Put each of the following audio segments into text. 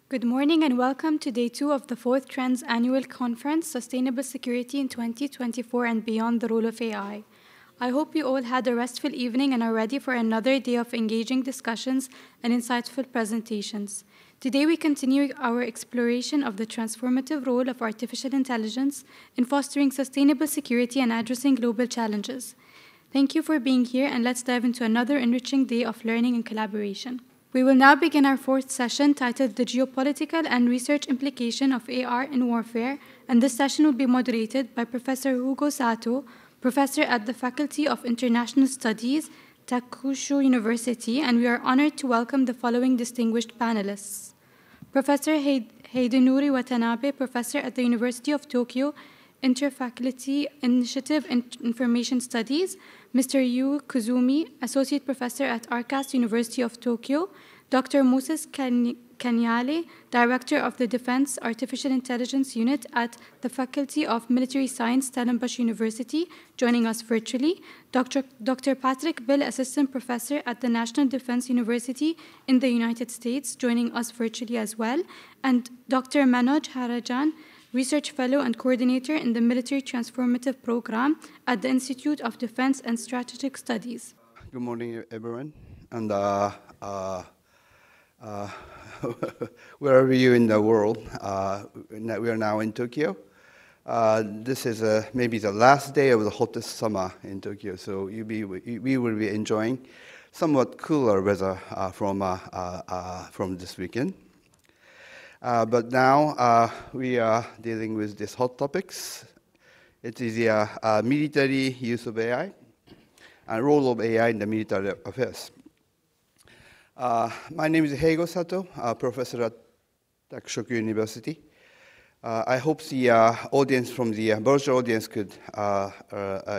Good morning and welcome to day 2 of the 4th Trends Annual Conference, Sustainable Security in 2024 and Beyond the Role of AI. I hope you all had a restful evening and are ready for another day of engaging discussions and insightful presentations. Today we continue our exploration of the transformative role of artificial intelligence in fostering sustainable security and addressing global challenges. Thank you for being here, and let's dive into another enriching day of learning and collaboration. We will now begin our 4th session titled The Geopolitical and Research Implication of AR in Warfare, and this session will be moderated by Professor Hugo Sato, Professor at the Faculty of International Studies, Takusho University, and we are honored to welcome the following distinguished panelists. Professor Heidenori Watanabe, Professor at the University of Tokyo, Interfaculty Initiative in Information Studies, Mr. Yu Kuzumi, Associate Professor at Arcas University of Tokyo, Dr. Moses Kanyale, Director of the Defense Artificial Intelligence Unit at the Faculty of Military Science, Stellenbosch University, joining us virtually, Dr. Patrick Bill, Assistant Professor at the National Defense University in the United States, joining us virtually as well, and Dr. Manoj Harajan, Research Fellow and Coordinator in the Military Transformative Program at the Institute of Defense and Strategic Studies. Good morning, everyone. And wherever you're in the world, we are now in Tokyo. This is maybe the last day of the hottest summer in Tokyo, so we will be enjoying somewhat cooler weather from this weekend. But now we are dealing with these hot topics. It is the military use of AI and role of AI in the military affairs. My name is Heigo Sato, professor at Takusho University. I hope the audience from the virtual audience could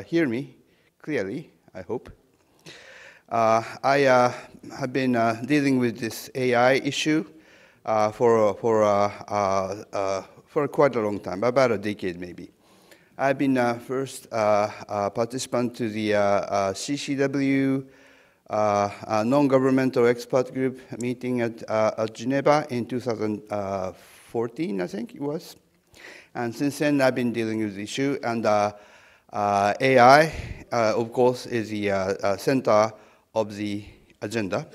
hear me clearly, I hope. I have been dealing with this AI issue for quite a long time, about a decade maybe. I've been first participant to the CCW non-governmental expert group meeting at Geneva in 2014, I think it was. And since then, I've been dealing with the issue. And AI, of course, is the center of the agenda,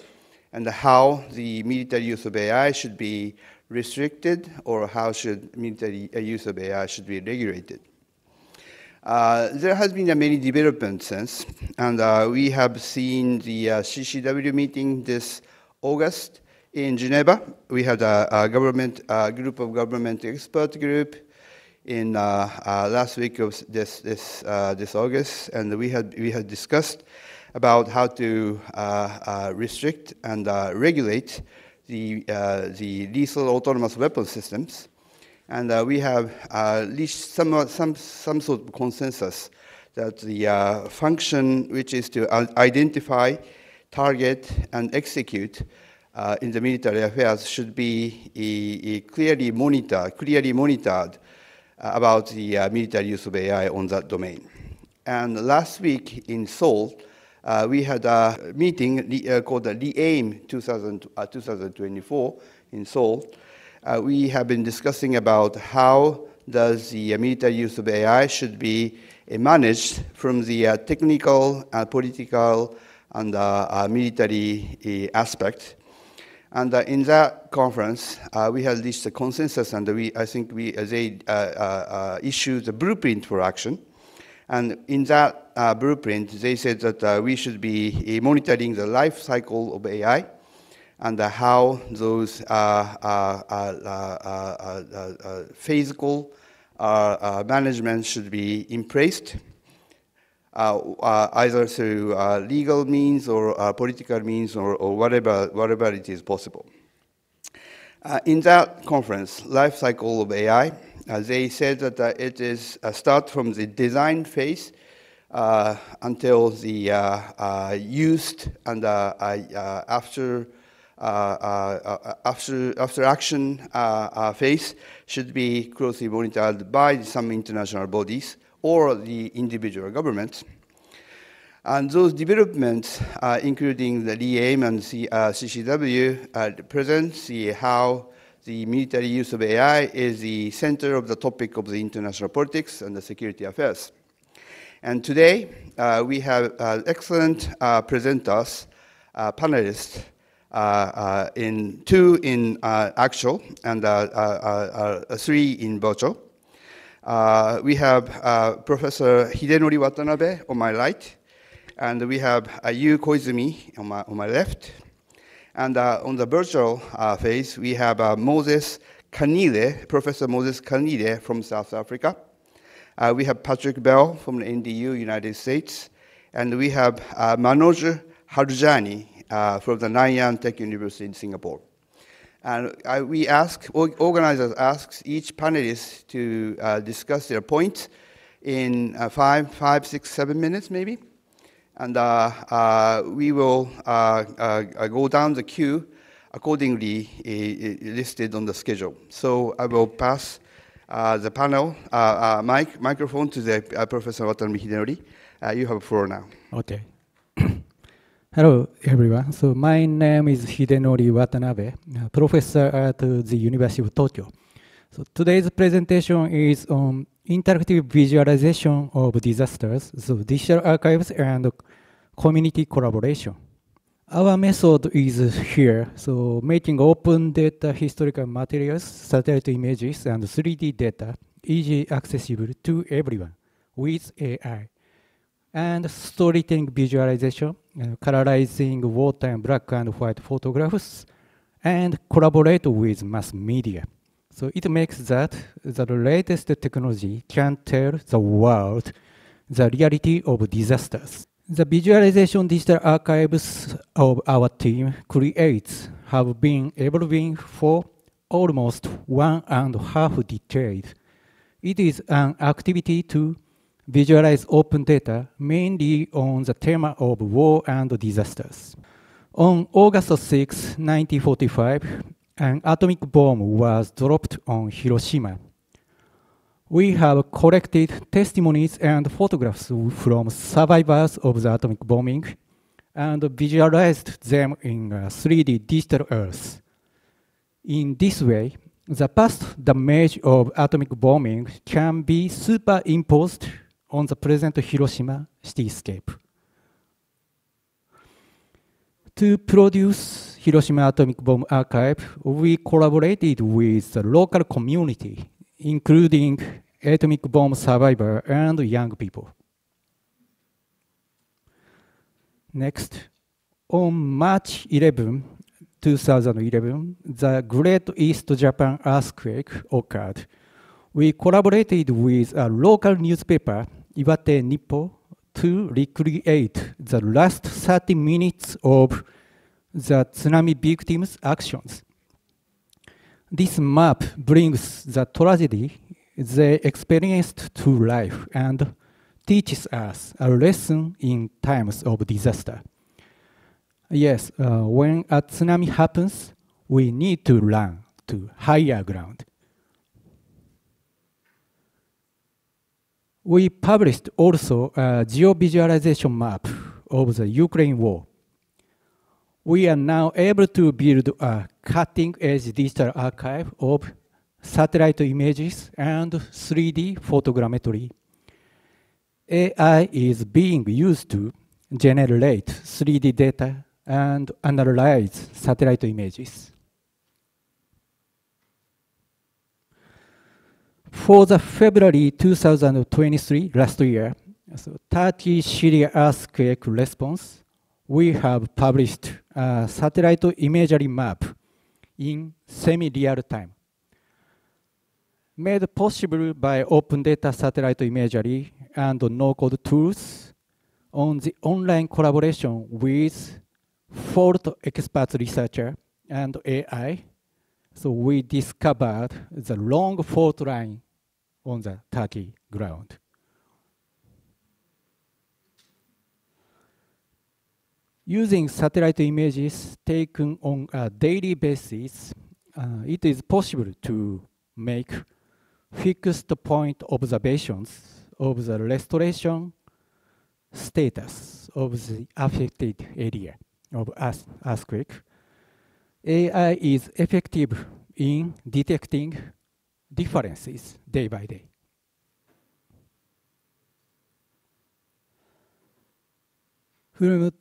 and how the military use of AI should be restricted, or how should military use of AI should be regulated. There has been many developments since, and we have seen the CCW meeting this August in Geneva. We had a group of government expert group in last week of this August, and we had discussed about how to restrict and regulate the lethal autonomous weapon systems. And we have reached some sort of consensus that the function, which is to identify, target, and execute in the military affairs, should be clearly monitored about the military use of AI on that domain. And last week in Seoul, we had a meeting called the LEAIM 2024 in Seoul. We have been discussing about how does the military use of AI should be managed from the technical, political, and military aspect. And in that conference, we had reached a consensus, and they issued a blueprint for action. And in that blueprint, they said that we should be monitoring the life cycle of AI and how those physical management should be in place, either through legal means or political means or whatever it is possible. In that conference, life cycle of AI, they said that it is start from the design phase until the used and after action phase should be closely monitored by some international bodies or the individual governments. And those developments, including the LEAIM and CCW, present how the military use of AI is the center of the topic of the international politics and the security affairs. And today, we have excellent presenters, panelists, two in actual and 3 in virtual. We have Professor Hidenori Watanabe on my right, and we have Yu Koizumi on my left. And on the virtual phase, we have Moses Kanile, Professor Moses Kanile from South Africa. We have Patrick Bell from the NDU, United States. And we have Manoj Harjani from the Nanyang Tech University in Singapore. And organizers ask each panelist to discuss their points in 5, 6, 7 minutes maybe. And we will go down the queue accordingly listed on the schedule. So I will pass the panel microphone to the Professor Watanabe Hidenori. You have the floor now. Okay. Hello, everyone. So my name is Hidenori Watanabe, professor at the University of Tokyo. So today's presentation is on interactive visualization of disasters, so digital archives and community collaboration. Our method is here, so making open data historical materials, satellite images, and 3D data easily accessible to everyone with AI. And storytelling visualization, colorizing water and black and white photographs, and collaborate with mass media. So it makes that the latest technology can tell the world the reality of disasters. The visualization digital archives of our team creates have been evolving for almost 1.5 decades. It is an activity to visualize open data mainly on the theme of war and disasters. On August 6, 1945, an atomic bomb was dropped on Hiroshima. We have collected testimonies and photographs from survivors of the atomic bombing and visualized them in 3D digital Earth. In this way, the past damage of atomic bombing can be superimposed on the present Hiroshima cityscape. To produce Hiroshima Atomic Bomb Archive, we collaborated with the local community, including atomic bomb survivors and young people. Next, on March 11, 2011, the Great East Japan earthquake occurred. We collaborated with a local newspaper, Iwate Nippo, to recreate the last 30 minutes of the tsunami victims' actions. This map brings the tragedy they experienced to life and teaches us a lesson in times of disaster. Yes, when a tsunami happens, we need to run to higher ground. We published also a geovisualization map of the Ukraine war. We are now able to build a cutting-edge digital archive of satellite images and 3D photogrammetry. AI is being used to generate 3D data and analyze satellite images. For the February 2023, last year, so Turkey-Syria earthquake response, we have published a satellite imagery map in semi-real time. Made possible by open data satellite imagery and no-code tools on the online collaboration with fault expert researcher and AI, so we discovered the long fault line on the Turkey ground. Using satellite images taken on a daily basis, it is possible to make fixed point observations of the restoration status of the affected area of earthquake. AI is effective in detecting differences day by day.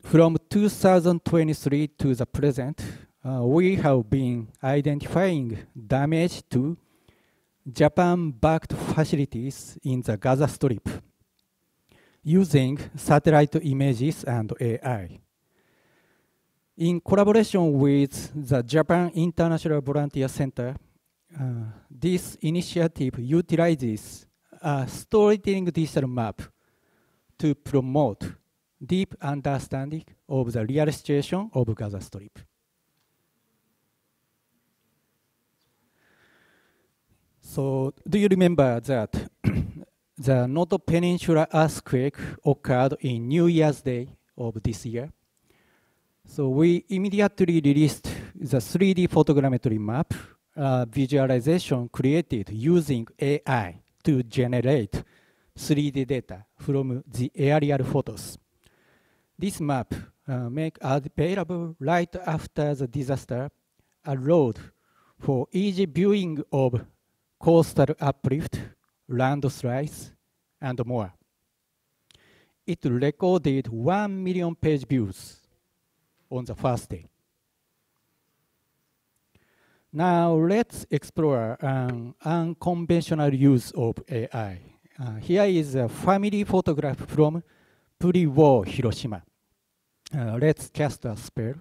From 2023 to the present, we have been identifying damage to Japan-backed facilities in the Gaza Strip using satellite images and AI. In collaboration with the Japan International Volunteer Center, this initiative utilizes a storytelling digital map to promote deep understanding of the real situation of Gaza Strip. So, do you remember that the Noto Peninsula earthquake occurred in New Year's Day of this year? So we immediately released the 3D photogrammetry map visualization created using AI to generate 3D data from the aerial photos. This map make available right after the disaster, allowed for easy viewing of coastal uplift, landslides, and more. It recorded 1 million page views on the first day. Now let's explore an unconventional use of AI. Here is a family photograph from pre-war Hiroshima. Let's cast a spell.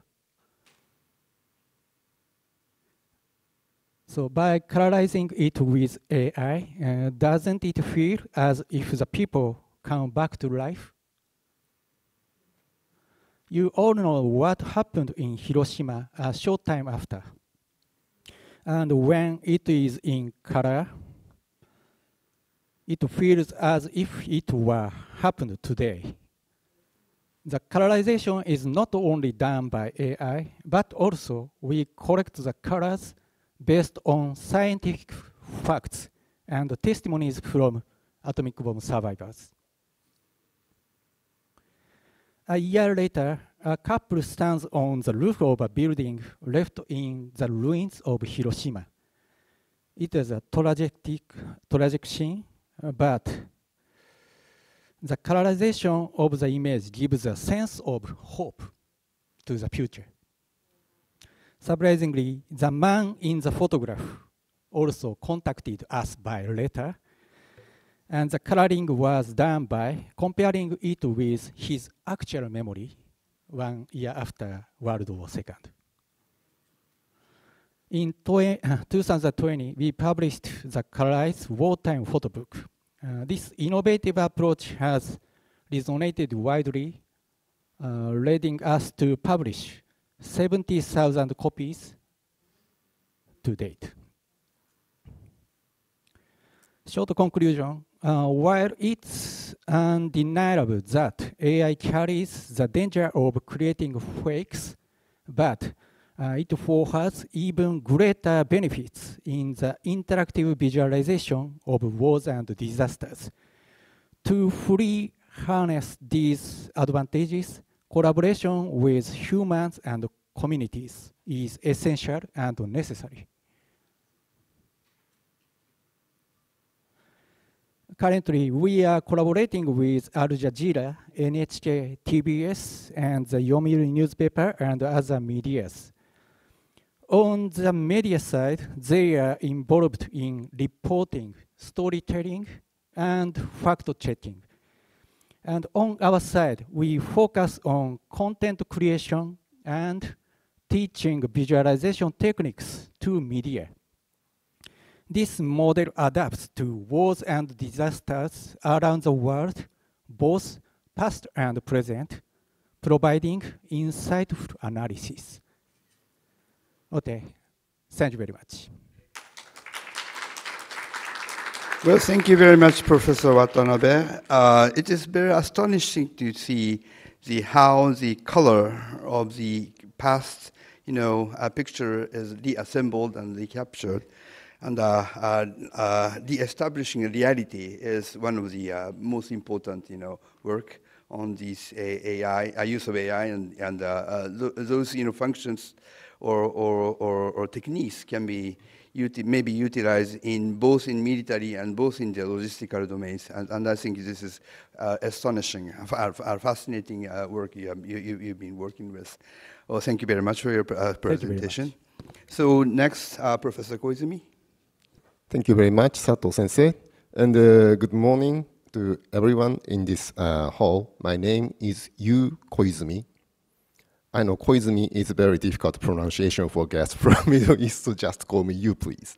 So by colorizing it with AI, doesn't it feel as if the people come back to life? You all know what happened in Hiroshima a short time after. And when it is in color, it feels as if it were happened today. The colorization is not only done by AI, but also we correct the colors based on scientific facts and testimonies from atomic bomb survivors. A year later, a couple stands on the roof of a building left in the ruins of Hiroshima. It is a tragic scene, but the colorization of the image gives a sense of hope to the future. Surprisingly, the man in the photograph also contacted us by letter, and the coloring was done by comparing it with his actual memory 1 year after World War II. In 2020, we published the Colorized Wartime Photo Book. This innovative approach has resonated widely, leading us to publish 70,000 copies to date. Short conclusion, while it's undeniable that AI carries the danger of creating fakes, but it offers even greater benefits in the interactive visualization of wars and disasters. To fully harness these advantages, collaboration with humans and communities is essential and necessary. Currently, we are collaborating with Al Jazeera, NHK, TBS, and the Yomiuri newspaper and other medias. On the media side, they are involved in reporting, storytelling, and fact-checking. And on our side, we focus on content creation and teaching visualization techniques to media. This model adapts to wars and disasters around the world, both past and present, providing insightful analysis. Okay, thank you very much. Well, thank you very much, Professor Watanabe. It is very astonishing to see how the color of the past, picture is reassembled and recaptured. And de-establishing reality is one of the most important, work on this AI, use of AI, and those, functions or techniques can be, maybe utilized in both in military and both in the logistical domains. And I think this is astonishing, fascinating work you've been working with. Well, thank you very much for your presentation. So next, Professor Koizumi. Thank you very much, Sato Sensei. And good morning to everyone in this hall. My name is Yu Koizumi. I know Koizumi is a very difficult pronunciation for guests from Middle East, so just call me Yu, please.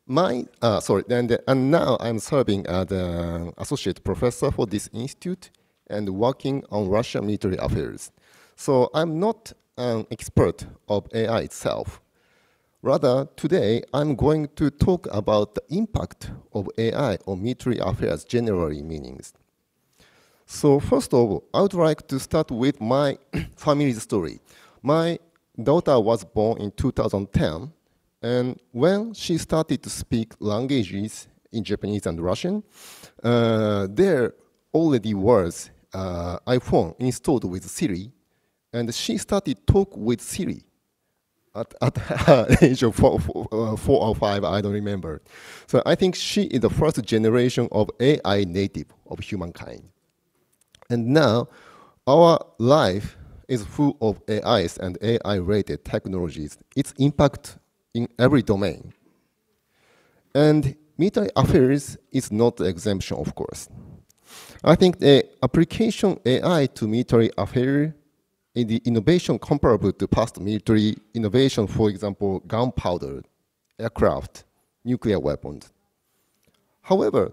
And now I'm serving as an associate professor for this institute and working on Russian military affairs. So I'm not an expert of AI itself. Rather, today I'm going to talk about the impact of AI on military affairs generally meanings. So first of all, I would like to start with my family's story. My daughter was born in 2010, and when she started to speak languages in Japanese and Russian, there already was iPhone installed with Siri, and she started to talk with Siri at her age of 4 or 5, I don't remember. So I think she is the first generation of AI native of humankind. And now, our life is full of AIs and AI-related technologies. Its impact in every domain. And military affairs is not the exemption, of course. I think the application AI to military affairs is the innovation comparable to past military innovation, for example, gunpowder, aircraft, nuclear weapons. However,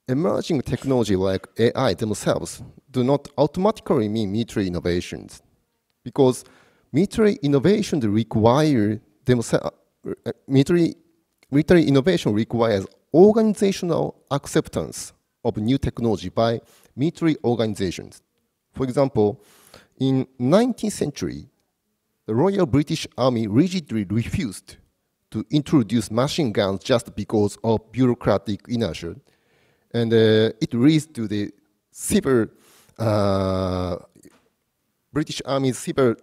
emerging technology like AI themselves do not automatically mean military innovations, because military innovations require military innovation requires organizational acceptance of new technology by military organizations. For example, in 19th century, the Royal British Army rigidly refused to introduce machine guns just because of bureaucratic inertia. And it leads to the British Army's severe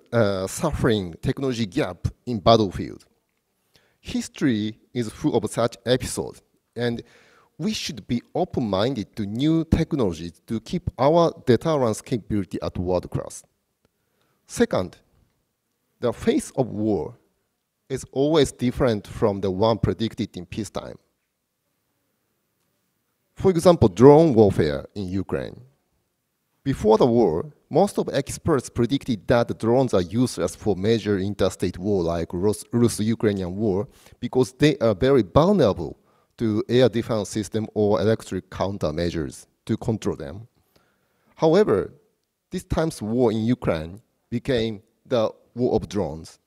suffering technology gap in battlefield. History is full of such episodes, and we should be open-minded to new technologies to keep our deterrence capability at world class. Second, the face of war is always different from the one predicted in peacetime. For example, drone warfare in Ukraine. Before the war, most of experts predicted that the drones are useless for major interstate war like Russo-Ukrainian war because they are very vulnerable to air defense system or electric countermeasures to control them. However, this time's war in Ukraine became the war of drones,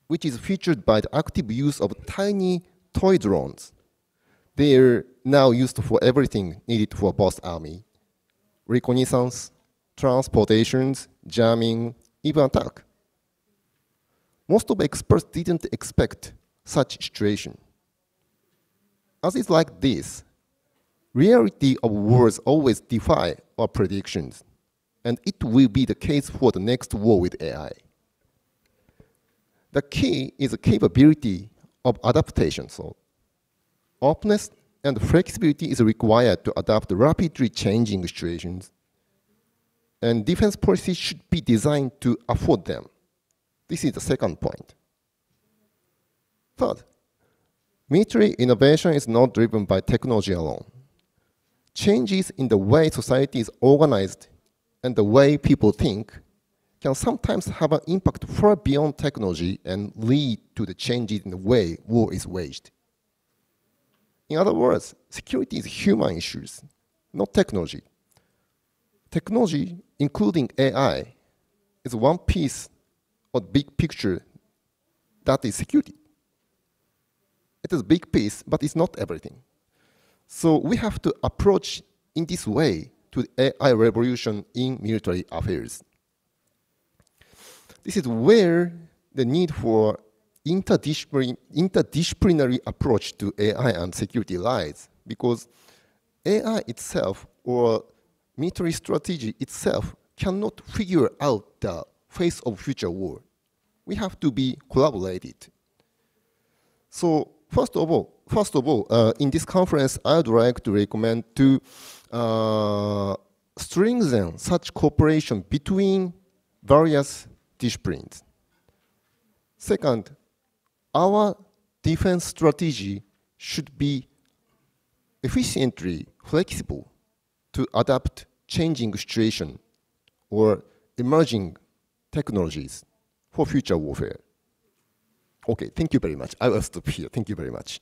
which is featured by the active use of tiny toy drones. They are now used for everything needed for both army. Reconnaissance, transportations, jamming, even attack. Most of experts didn't expect such situation. As it's like this, reality of wars always defy our predictions, and it will be the case for the next war with AI. The key is the capability of adaptation. So openness and flexibility is required to adapt to rapidly changing situations. And defense policy should be designed to afford them. This is the second point. Third, military innovation is not driven by technology alone. Changes in the way society is organized and the way people think can sometimes have an impact far beyond technology and lead to the changes in the way war is waged. In other words, security is human issues, not technology. Technology, including AI, is one piece of the big picture that is security. It is a big piece, but it's not everything. So we have to approach in this way to the AI revolution in military affairs. This is where the need for interdisciplinary approach to AI and security lies, because AI itself or military strategy itself cannot figure out the face of future war. We have to be collaborated. So first of all, in this conference, I would like to recommend to strengthen such cooperation between various disciplines. Second, our defense strategy should be efficiently flexible to adapt changing situation or emerging technologies for future warfare. Okay, thank you very much. I will stop here. Thank you very much.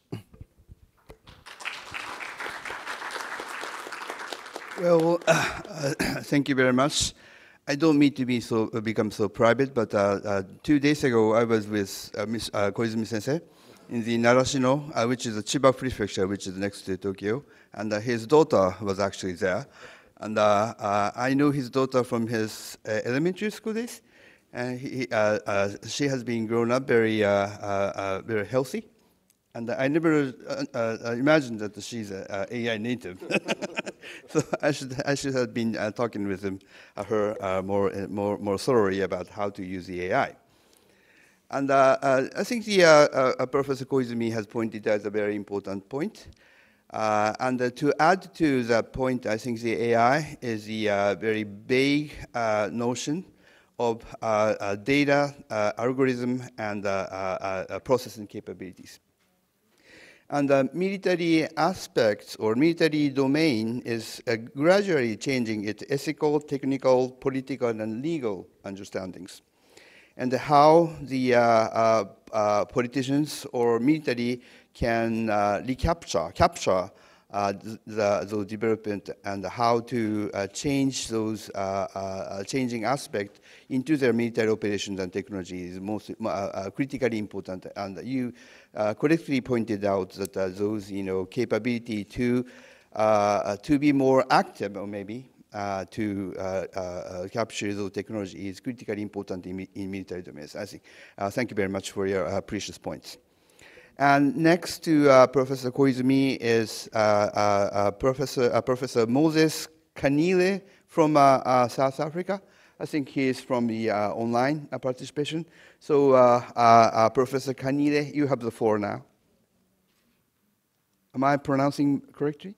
Well, thank you very much. I don't mean to be become so private, but 2 days ago I was with Miss Koizumi Sensei in the Narashino, which is a Chiba Prefecture, which is next to Tokyo, and his daughter was actually there. And I know his daughter from his elementary school days, and she has been grown up very healthy. And I never imagined that she's an AI native. So I should have been talking with her more thoroughly about how to use the AI. And I think the Professor Koizumi has pointed out a very important point. And to add to that point, I think the AI is the very big notion of data, algorithm, and processing capabilities. And the military aspects or military domain is gradually changing its ethical, technical, political, and legal understandings. And how the politicians or military can capture those development and how to change those changing aspects into their military operations and technology is most critically important. And you correctly pointed out that those capability to be more active or maybe to capture those technology is critically important in military domains. I think. Thank you very much for your precious points. And next to Professor Koizumi is Professor Moses Kanile from South Africa. I think he is from the online participation. So Professor Kanile, you have the floor now. Am I pronouncing correctly?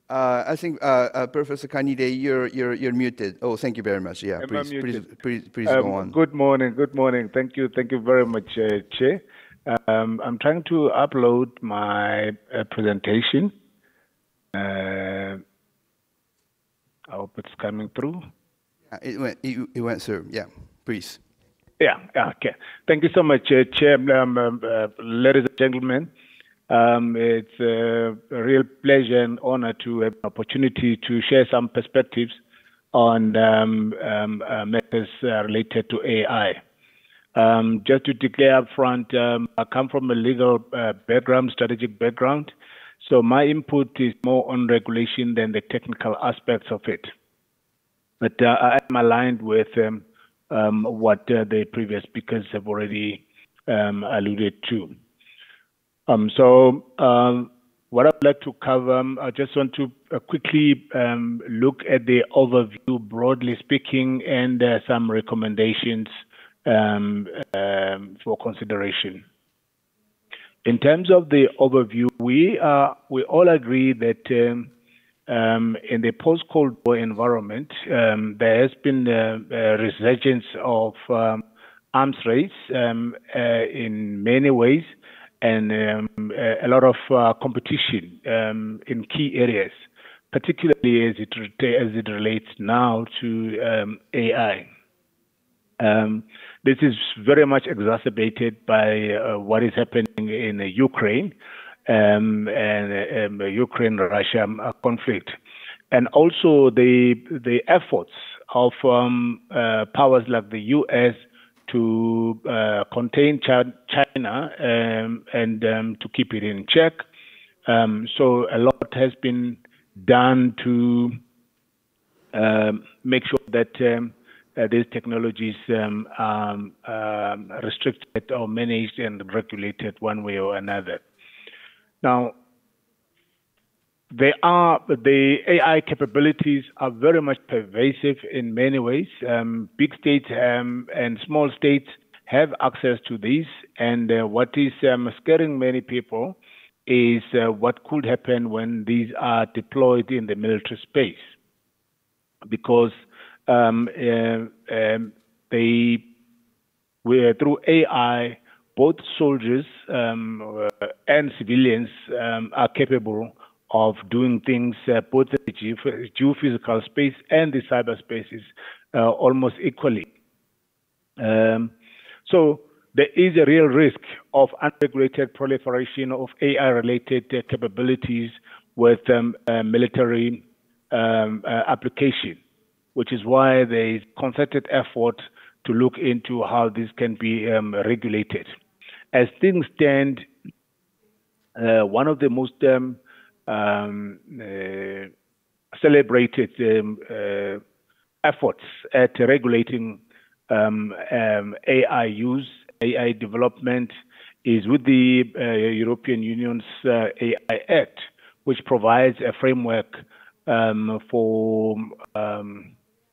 I think Professor Kanide, you're muted. Oh, thank you very much. Yeah, please go on. Good morning. Thank you very much, Chair. I'm trying to upload my presentation. I hope it's coming through. It went through. Yeah, please. Yeah. Okay. Thank you so much, Chair. Ladies and gentlemen. It's a real pleasure and honor to have an opportunity to share some perspectives on matters related to AI. Just to declare up front, I come from a legal background, strategic background, so my input is more on regulation than the technical aspects of it. But I am aligned with what the previous speakers have already alluded to. What I'd like to cover, I just want to quickly look at the overview, broadly speaking, and some recommendations for consideration. In terms of the overview, we all agree that in the post-Cold War environment, there has been a resurgence of arms race in many ways, and a lot of competition in key areas, particularly as it relates now to AI. This is very much exacerbated by what is happening in Ukraine and the Ukraine-Russia conflict, and also the efforts of powers like the U.S. to contain China and to keep it in check. So a lot has been done to make sure that these technologies are restricted or managed and regulated one way or another. Now, the AI capabilities are very much pervasive in many ways. Big states and small states have access to these. And what is scaring many people is what could happen when these are deployed in the military space, because through AI, both soldiers and civilians are capable of doing things both in the geophysical space and the cyberspaces almost equally. So there is a real risk of unregulated proliferation of AI-related capabilities with military application, which is why there is concerted effort to look into how this can be regulated. As things stand, one of the most celebrated efforts at regulating AI use, AI development, is with the European Union's AI Act, which provides a framework for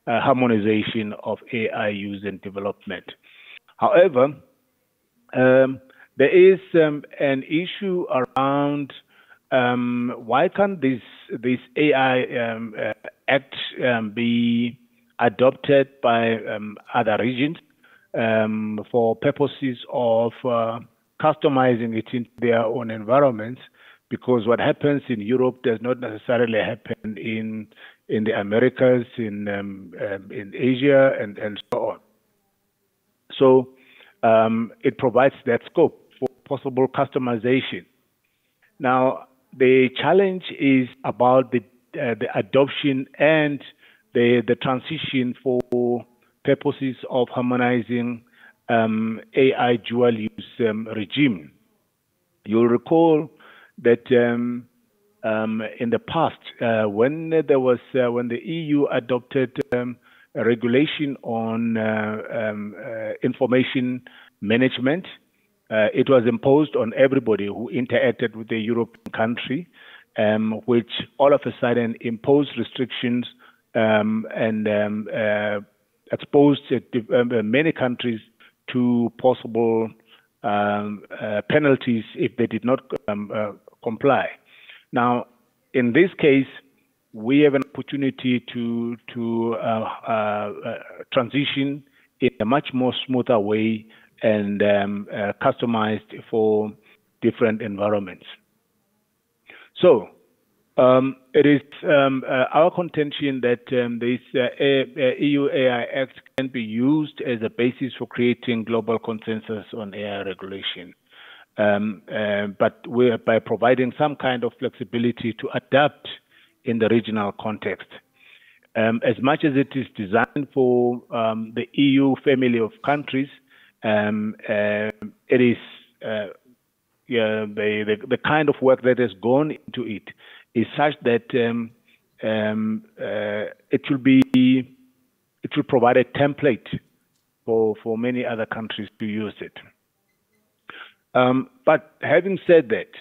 harmonization of AI use and development. However, there is an issue around why can't this AI Act be adopted by other regions for purposes of customizing it into their own environments, because what happens in Europe does not necessarily happen in the Americas, in Asia, and so on. So it provides that scope for possible customization. Now, the challenge is about the adoption and the transition for purposes of harmonizing AI dual use regime. You'll recall that in the past, when the EU adopted a regulation on information management, it was imposed on everybody who interacted with the European country, which all of a sudden imposed restrictions and exposed many countries to possible penalties if they did not comply. Now, in this case, we have an opportunity to transition in a much more smoother way and customized for different environments. So it is our contention that this EU AI Act can be used as a basis for creating global consensus on AI regulation. But by providing some kind of flexibility to adapt in the regional context. As much as it is designed for the EU family of countries, it is the kind of work that has gone into it is such that it will provide a template for many other countries to use it. But having said that,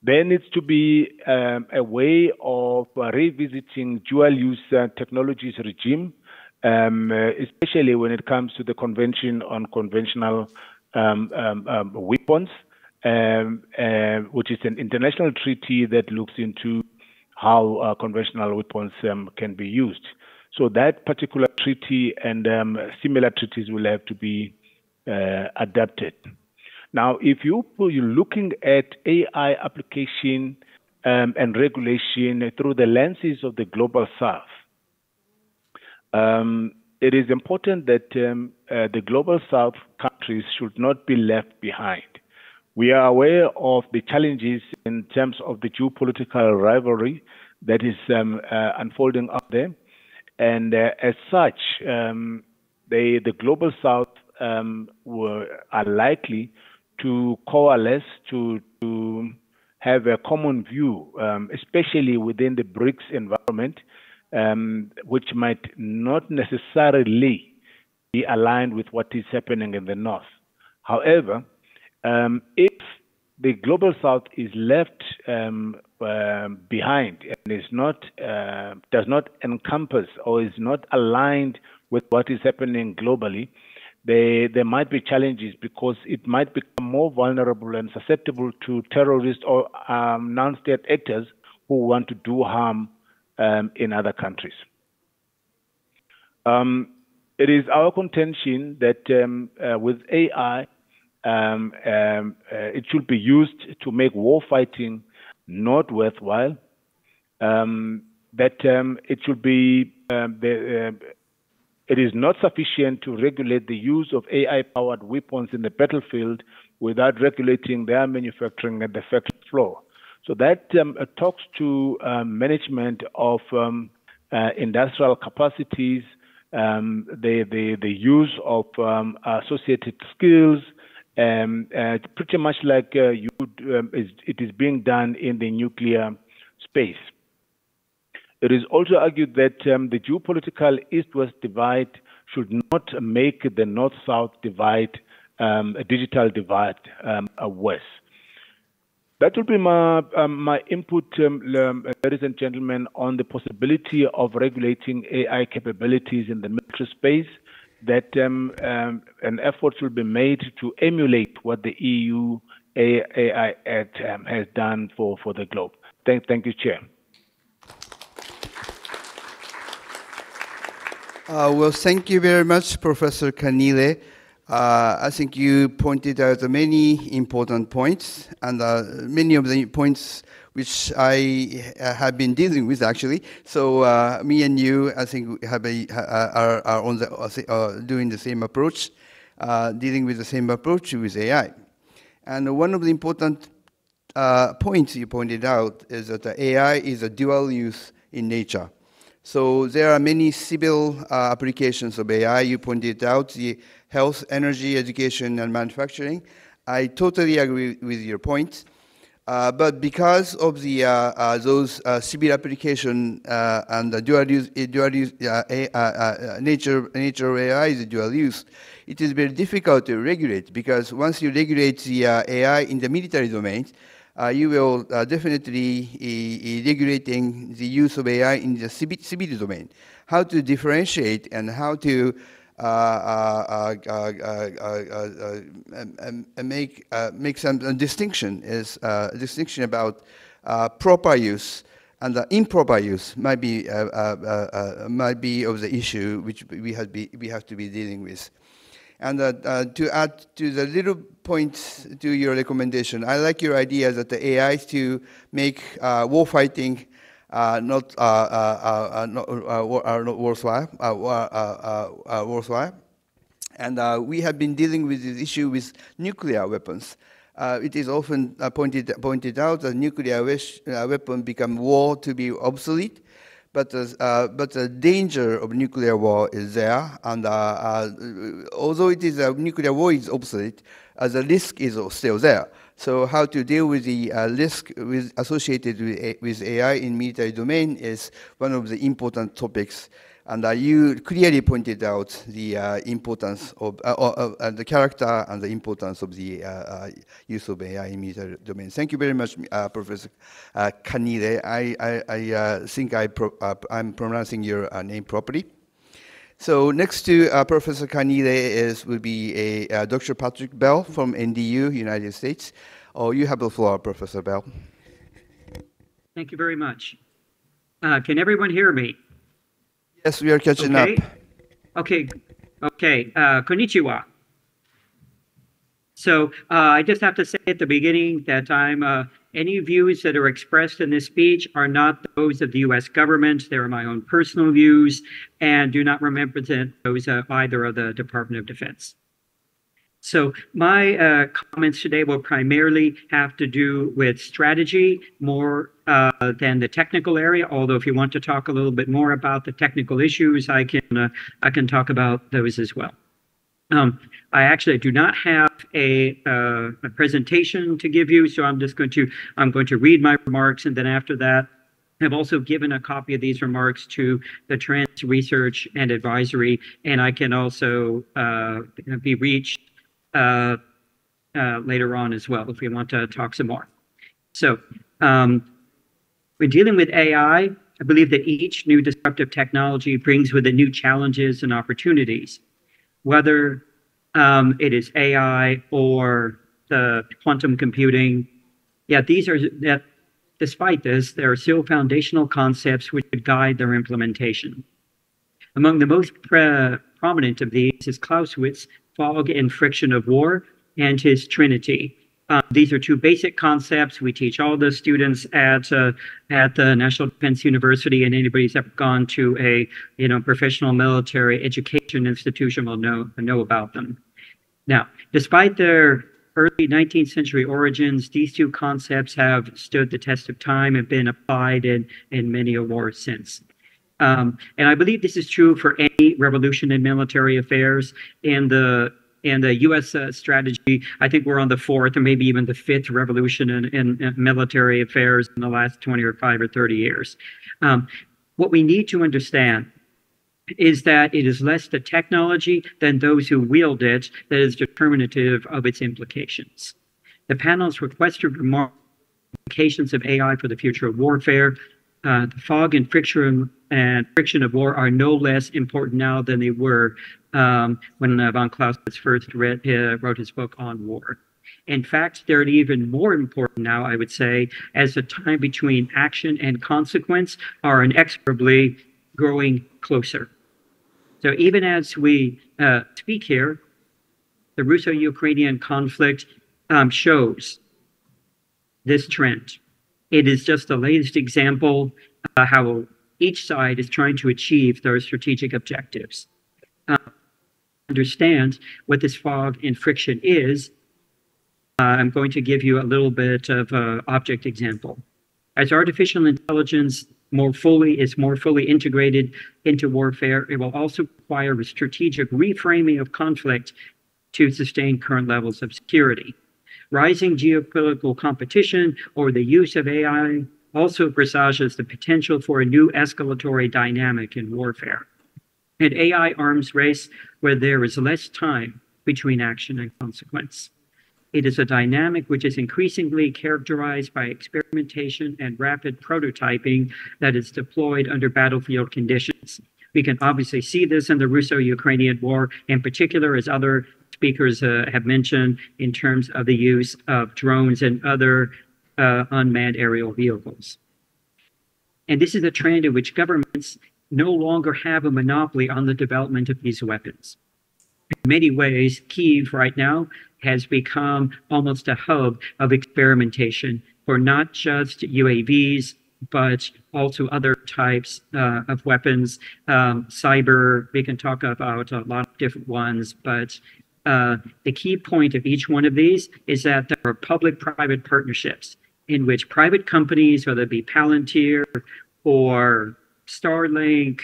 there needs to be a way of revisiting dual-use technologies regime, especially when it comes to the Convention on Conventional Weapons, which is an international treaty that looks into how conventional weapons can be used. So that particular treaty and similar treaties will have to be adapted. Now, if you're looking at AI application and regulation through the lenses of the Global South, it is important that the Global South countries should not be left behind. We are aware of the challenges in terms of the geopolitical rivalry that is unfolding out there. And as such, the Global South are likely to coalesce to have a common view, especially within the BRICS environment, which might not necessarily be aligned with what is happening in the North. However, if the Global South is left behind and is not does not encompass or is not aligned with what is happening globally, there might be challenges because it might become more vulnerable and susceptible to terrorists or non-state actors who want to do harm in other countries. It is our contention that with AI, it should be used to make war fighting not worthwhile. It should be it is not sufficient to regulate the use of AI-powered weapons in the battlefield without regulating their manufacturing at the factory floor. So that talks to management of industrial capacities, the use of associated skills, pretty much like it is being done in the nuclear space. It is also argued that the geopolitical East-West divide should not make the North-South divide a digital divide worse. That will be my input, ladies and gentlemen, on the possibility of regulating AI capabilities in the military space, that an effort should be made to emulate what the EU AI Act has done for the globe. Thank you, Chair. Well, thank you very much, Professor Kanile. I think you pointed out many important points, and many of the points which I have been dealing with, actually. So me and you, I think, are on doing the same approach, dealing with the same approach with AI. And one of the important points you pointed out is that the AI is a dual use in nature. So there are many civil applications of AI. You pointed out the health, energy, education, and manufacturing. I totally agree with your point. But because of the those civil application and the dual use nature of AI is dual use, it is very difficult to regulate, because once you regulate the AI in the military domain, you will definitely regulating the use of AI in the civil domain. How to differentiate and how to make some distinction is distinction about proper use and the improper use might be of the issue which we have to be dealing with. And to add to the little points to your recommendation, I like your idea that the AI to make war fighting not worthwhile. And we have been dealing with this issue with nuclear weapons. It is often pointed out that nuclear weapon become war to be obsolete. But the danger of nuclear war is there, and although it is a nuclear war is obsolete, the risk is still there. So how to deal with the risk associated with AI in military domain is one of the important topics. And you clearly pointed out the importance of the character and the importance of the use of AI in military domain. Thank you very much, Professor Kanile. I think I'm pronouncing your name properly. So next to Professor Kanile will be Dr. Patrick Bell from NDU, United States. Oh, you have the floor, Professor Bell. Thank you very much. Can everyone hear me? Yes, we are catching up. Okay. Konnichiwa. So I just have to say at the beginning that any views that are expressed in this speech are not those of the U.S. government. They are my own personal views and do not represent those of either of the Department of Defense. So my comments today will primarily have to do with strategy more than the technical area. Although if you want to talk a little bit more about the technical issues, I can talk about those as well. I actually do not have a presentation to give you, so I'm going to read my remarks, and then after that, I've also given a copy of these remarks to the Trans Research and Advisory, and I can also be reached later on as well if we want to talk some more. So we're dealing with AI. I believe that each new disruptive technology brings with it new challenges and opportunities, whether it is AI or the quantum computing. Yeah, despite this, there are still foundational concepts which would guide their implementation. Among the most prominent of these is Clausewitz's fog and friction of war and his trinity. These are two basic concepts we teach all the students at the National Defense University, and anybody who's ever gone to a professional military education institution will know about them. Now, despite their early 19th century origins, these two concepts have stood the test of time and been applied in many wars since. And I believe this is true for any revolution in military affairs. And the U.S. strategy, I think we're on the fourth or maybe even the fifth revolution in military affairs in the last 25 or 30 years. What we need to understand is that it is less the technology than those who wield it that is determinative of its implications. The panel's requested implications of AI for the future of warfare. The fog and friction of war are no less important now than they were when von Clausewitz first wrote his book on war. In fact, they're even more important now, I would say, as the time between action and consequence are inexorably growing closer. So even as we speak here, the Russo-Ukrainian conflict shows this trend. It is just the latest example of how each side is trying to achieve their strategic objectives. Understand what this fog and friction is. I'm going to give you a little bit of an object example. As artificial intelligence is more fully integrated into warfare, it will also require a strategic reframing of conflict to sustain current levels of security. Rising geopolitical competition or the use of AI also presages the potential for a new escalatory dynamic in warfare. An AI arms race where there is less time between action and consequence. It is a dynamic which is increasingly characterized by experimentation and rapid prototyping that is deployed under battlefield conditions. We can obviously see this in the Russo-Ukrainian war, in particular, as other speakers have mentioned, in terms of the use of drones and other unmanned aerial vehicles. And this is a trend in which governments no longer have a monopoly on the development of these weapons. In many ways, Kyiv right now has become almost a hub of experimentation for not just UAVs, but also other types of weapons. Cyber, we can talk about a lot of different ones, but the key point of each one of these is that there are public-private partnerships in which private companies, whether it be Palantir or Starlink,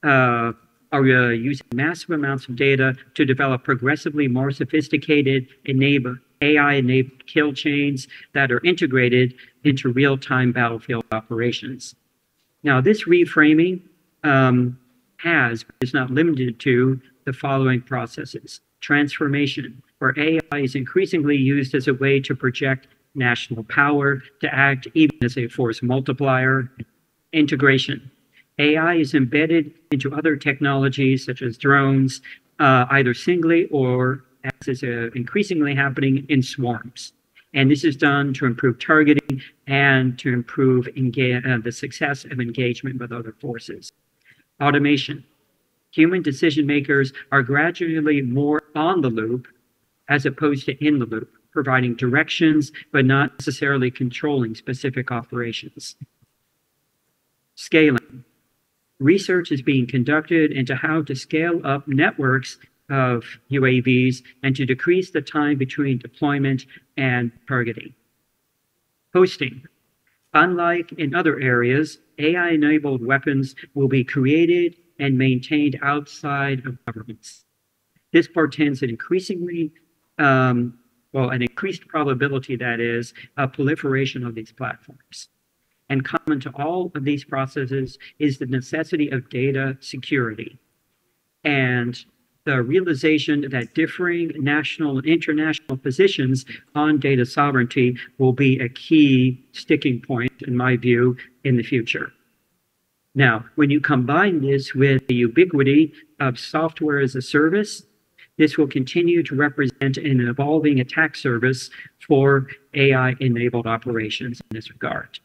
are using massive amounts of data to develop progressively more sophisticated AI-enabled kill chains that are integrated into real-time battlefield operations. Now, this reframing but is not limited to the following processes. Transformation, where AI is increasingly used as a way to project national power, to act even as a force multiplier. Integration. AI is embedded into other technologies such as drones, either singly or, as is increasingly happening, in swarms. And this is done to improve targeting and to improve the success of engagement with other forces. Automation. Human decision makers are gradually more on the loop as opposed to in the loop, providing directions but not necessarily controlling specific operations. Scaling. Research is being conducted into how to scale up networks of UAVs and to decrease the time between deployment and targeting. Hosting. Unlike in other areas, AI-enabled weapons will be created and maintained outside of governments. This portends an an increased probability, that is, of proliferation of these platforms. And common to all of these processes is the necessity of data security and the realization that differing national and international positions on data sovereignty will be a key sticking point, in my view, in the future. Now, when you combine this with the ubiquity of software as a service, this will continue to represent an evolving attack surface for AI-enabled operations in this regard.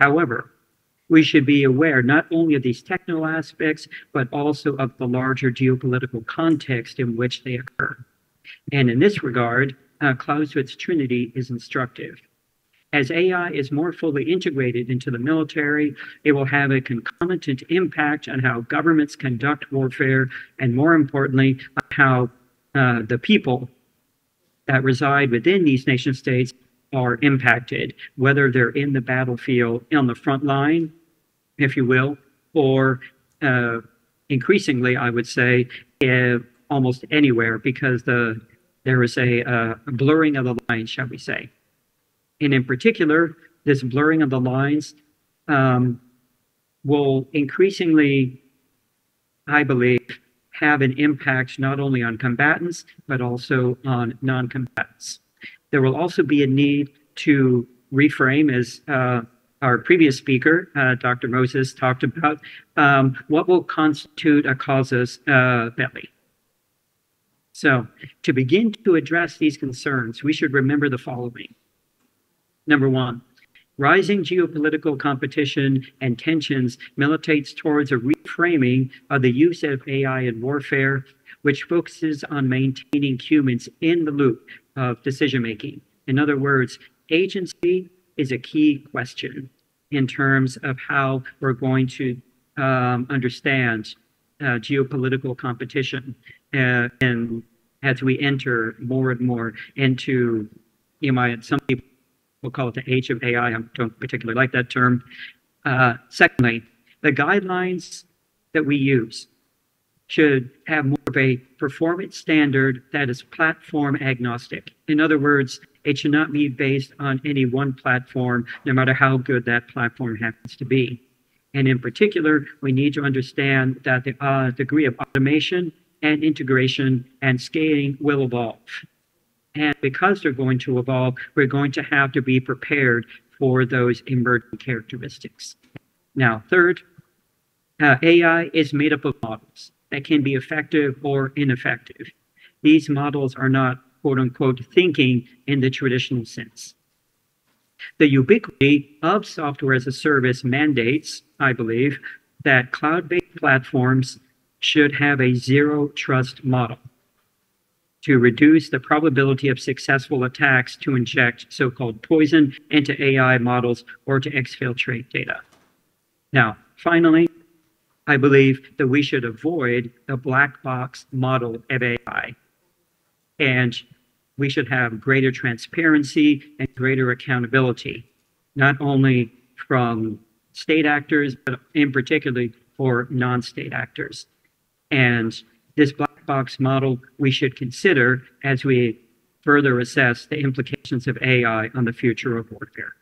However, we should be aware not only of these technical aspects, but also of the larger geopolitical context in which they occur. And in this regard, Clausewitz's Trinity is instructive. As AI is more fully integrated into the military, it will have a concomitant impact on how governments conduct warfare, and more importantly, on how the people that reside within these nation states are impacted, whether they're in the battlefield on the front line, if you will, or increasingly, I would say, almost anywhere, because there is a blurring of the lines, shall we say. And in particular, this blurring of the lines will increasingly, I believe, have an impact not only on combatants, but also on non-combatants. There will also be a need to reframe, as our previous speaker, Dr. Moses, talked about, what will constitute a casus belli. So to begin to address these concerns, we should remember the following. Number one, rising geopolitical competition and tensions militates towards a reframing of the use of AI in warfare, which focuses on maintaining humans in the loop of decision-making. In other words, agency is a key question in terms of how we're going to understand geopolitical competition and as we enter more and more into, some people will call it the age of AI. I don't particularly like that term. Secondly, the guidelines that we use should have more of a performance standard that is platform agnostic. In other words, it should not be based on any one platform, no matter how good that platform happens to be. And in particular, we need to understand that the degree of automation and integration and scaling will evolve. And because they're going to evolve, we're going to have to be prepared for those emerging characteristics. Now, third, AI is made up of models that can be effective or ineffective. These models are not, quote unquote, thinking in the traditional sense. The ubiquity of software as a service mandates, I believe, that cloud-based platforms should have a zero trust model to reduce the probability of successful attacks to inject so-called poison into AI models or to exfiltrate data. Now, finally, I believe that we should avoid the black box model of AI, and we should have greater transparency and greater accountability, not only from state actors, but in particular for non-state actors. And this black box model we should consider as we further assess the implications of AI on the future of warfare.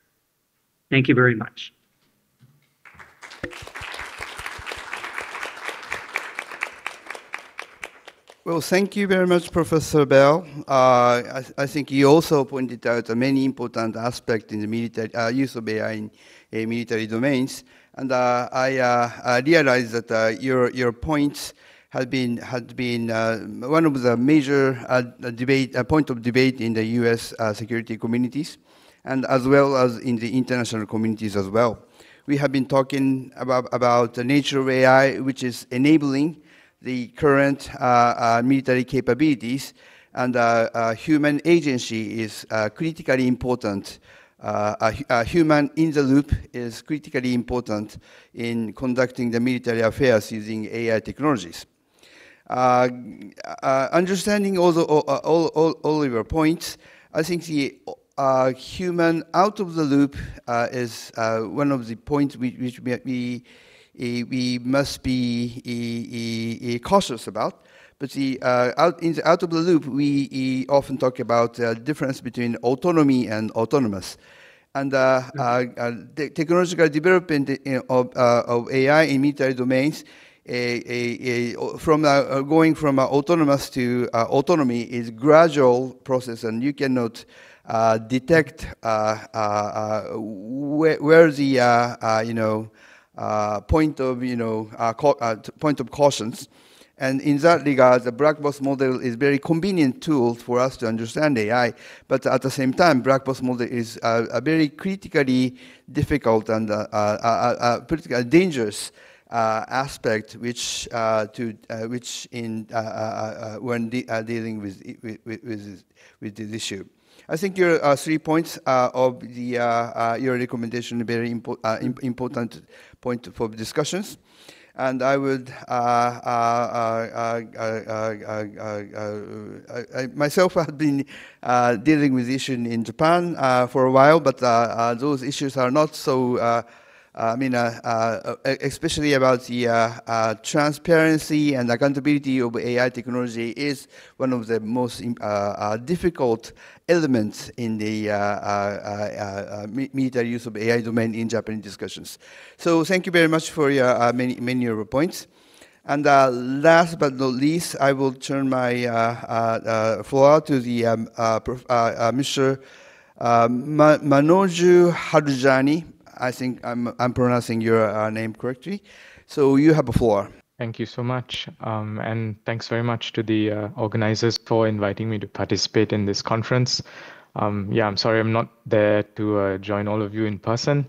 Thank you very much. Well, thank you very much, Professor Bell. I think you also pointed out many important aspects in the military use of AI in military domains, and I realized that your points had been one of the major point of debate in the U.S. security communities, and as well as in the international communities as well. We have been talking about the nature of AI, which is enabling the current military capabilities, and human agency is critically important. A human in the loop is critically important in conducting the military affairs using AI technologies. Understanding all of your points, I think the human out of the loop is one of the points which we must be cautious about. But out of the loop, we often talk about the difference between autonomy and autonomous. And the technological development of AI in military domains, going from autonomous to autonomy is gradual process, and you cannot detect where the point of point of cautions. And in that regard, the black box model is a very convenient tool for us to understand AI. But at the same time, black box model is a very critically difficult and particularly dangerous aspect, which when dealing with this issue. I think your 3 points of your recommendation are very important point for discussions. And I would I myself have been dealing with issues in Japan for a while, but those issues are not so. Especially about the transparency and accountability of AI technology is one of the most difficult elements in the military use of AI domain in Japanese discussions. So thank you very much for your many of your points. And last but not least, I will turn my floor to the Mr. Manoju Harujani. I think I'm pronouncing your name correctly. So you have a floor. Thank you so much. And thanks very much to the organizers for inviting me to participate in this conference. I'm sorry I'm not there to join all of you in person.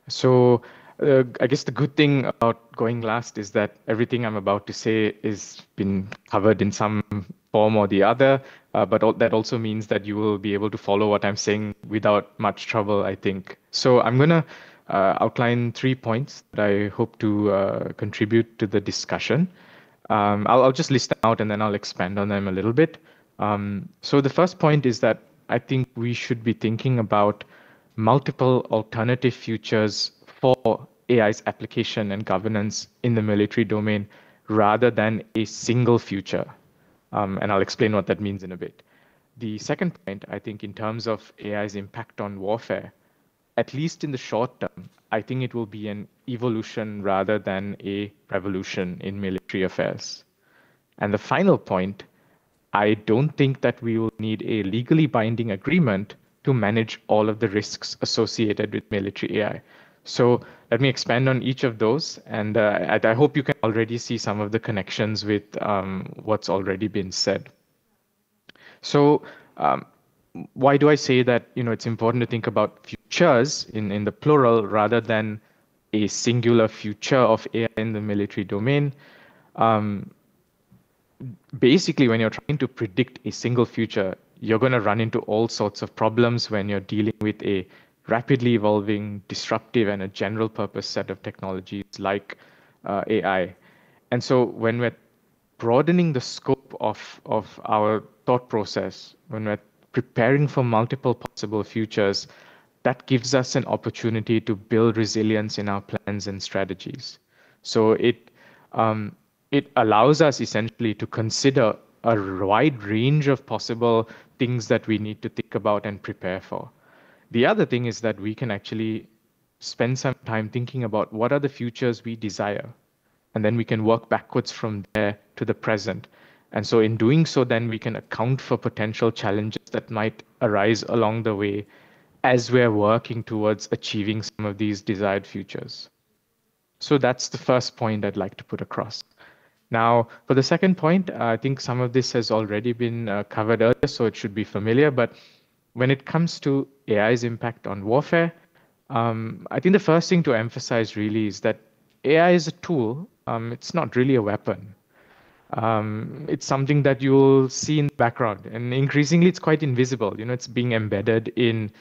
So I guess the good thing about going last is that everything I'm about to say is been covered in some form or the other, but that also means that you will be able to follow what I'm saying without much trouble, I think. So I'm going to outline 3 points that I hope to contribute to the discussion. I'll just list them out and then I'll expand on them a little bit. So the first point is that I think we should be thinking about multiple alternative futures for AI's application and governance in the military domain rather than a single future. And I'll explain what that means in a bit. The second point, I think, in terms of AI's impact on warfare, at least in the short term, I think it will be an evolution rather than a revolution in military affairs. And the final point, I don't think that we will need a legally binding agreement to manage all of the risks associated with military AI. So let me expand on each of those, and I hope you can already see some of the connections with what's already been said. So why do I say that it's important to think about futures in the plural rather than a singular future of AI in the military domain? Basically, when you're trying to predict a single future, you're going to run into all sorts of problems when you're dealing with a rapidly evolving, disruptive, and a general purpose set of technologies like AI. And so when we're broadening the scope of our thought process, when we're preparing for multiple possible futures, that gives us an opportunity to build resilience in our plans and strategies. So it allows us essentially to consider a wide range of possible things that we need to think about and prepare for. The other thing is that we can actually spend some time thinking about what are the futures we desire, and then we can work backwards from there to the present. And so in doing so, then we can account for potential challenges that might arise along the way as we're working towards achieving some of these desired futures. So that's the first point I'd like to put across. Now, for the second point, I think some of this has already been covered earlier, so it should be familiar. But when it comes to AI's impact on warfare, I think the first thing to emphasize really is that AI is a tool. It's not really a weapon. It's something that you'll see in the background, and increasingly it's quite invisible. It's being embedded in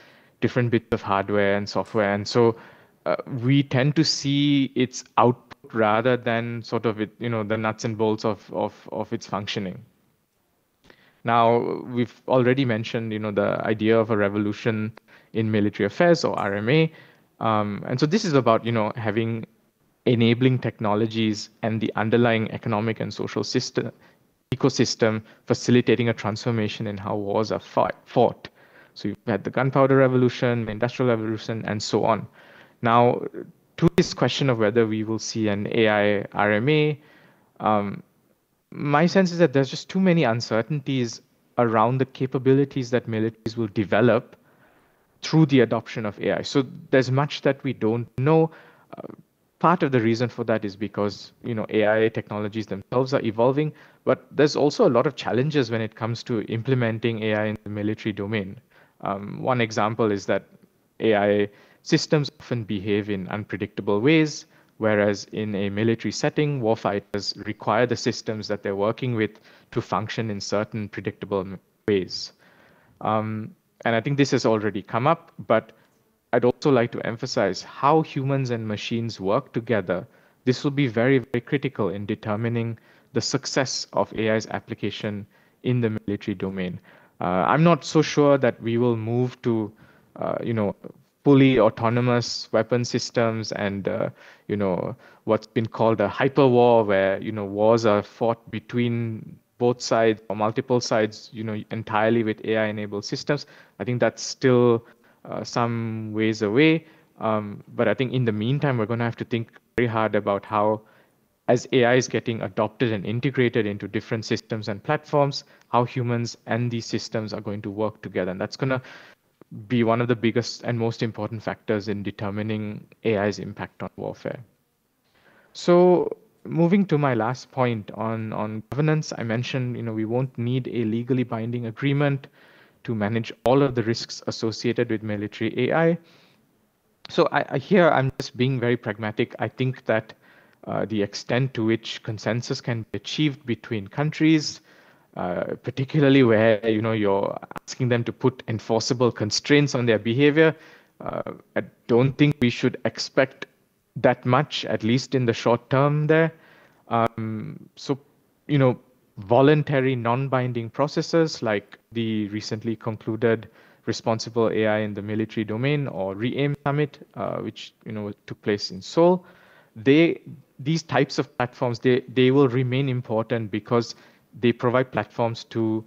different bits of hardware and software, and so we tend to see its output rather than sort of the nuts and bolts of its functioning. Now, we've already mentioned the idea of a revolution in military affairs, or RMA, and so this is about having enabling technologies and the underlying economic and social ecosystem facilitating a transformation in how wars are fought. So you've had the gunpowder revolution, the industrial revolution, and so on. Now, to this question of whether we will see an AI RMA, my sense is that there's just too many uncertainties around the capabilities that militaries will develop through the adoption of AI. So there's much that we don't know. part of the reason for that is because AI technologies themselves are evolving, but there's also a lot of challenges when it comes to implementing AI in the military domain. One example is that AI systems often behave in unpredictable ways, whereas in a military setting, warfighters require the systems that they're working with to function in certain predictable ways. And I think this has already come up, but I'd also like to emphasize how humans and machines work together. This will be very, very critical in determining the success of AI's application in the military domain. I'm not so sure that we will move to, fully autonomous weapon systems and, what's been called a hyper war, where, wars are fought between both sides or multiple sides, entirely with AI-enabled systems. I think that's still some ways away. But I think in the meantime, we're going to have to think very hard about how, as AI is getting adopted and integrated into different systems and platforms, how humans and these systems are going to work together. And that's going to be one of the biggest and most important factors in determining AI's impact on warfare. So moving to my last point on governance, I mentioned, we won't need a legally binding agreement to manage all of the risks associated with military AI. So I'm just being very pragmatic. I think that the extent to which consensus can be achieved between countries, particularly where you're asking them to put enforceable constraints on their behavior, I don't think we should expect that much, at least in the short term there. So voluntary non-binding processes like the recently concluded Responsible AI in the Military Domain, or RE-AIM Summit, which took place in Seoul. These types of platforms, they will remain important because they provide platforms to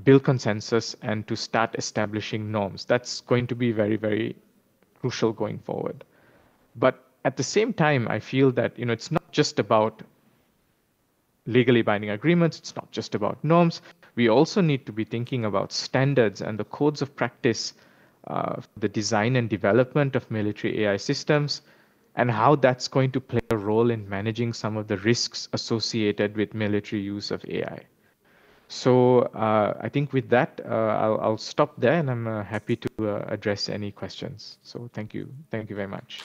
build consensus and to start establishing norms. That's going to be very, very crucial going forward. But at the same time, I feel that it's not just about legally binding agreements, it's not just about norms. We also need to be thinking about standards and the codes of practice for the design and development of military AI systems, and how that's going to play a role in managing some of the risks associated with military use of AI. So I think with that, I'll stop there, and I'm happy to address any questions. So thank you very much.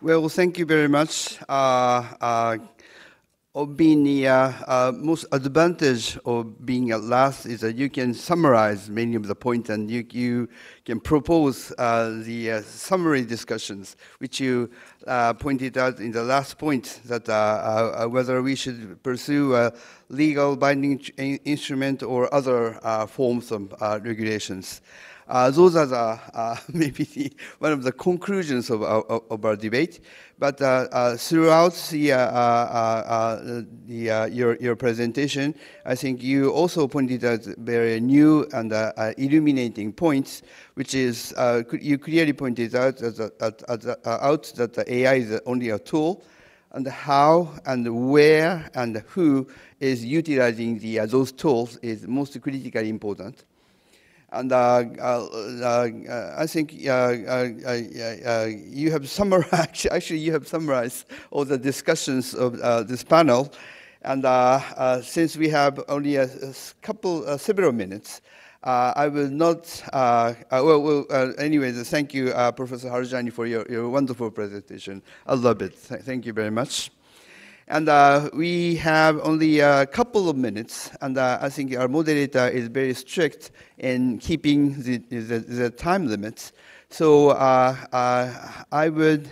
Well, thank you very much. Being the most advantage of being at last is that you can summarize many of the points, and you can propose the summary discussions, which you pointed out in the last point, that whether we should pursue a legal binding instrument or other forms of regulations. Those are the, maybe one of the conclusions of our debate. But throughout your presentation, I think you also pointed out very new and illuminating points, which is you clearly pointed out that the AI is only a tool, and how and where and who is utilizing those tools is most critically important. And I think you have summarized, actually you have summarized all the discussions of this panel. And since we have only several minutes, I will not, anyways, thank you, Professor Harjani, for your wonderful presentation. I love it. Thank you very much. And we have only a couple of minutes, and I think our moderator is very strict in keeping the time limits. So I would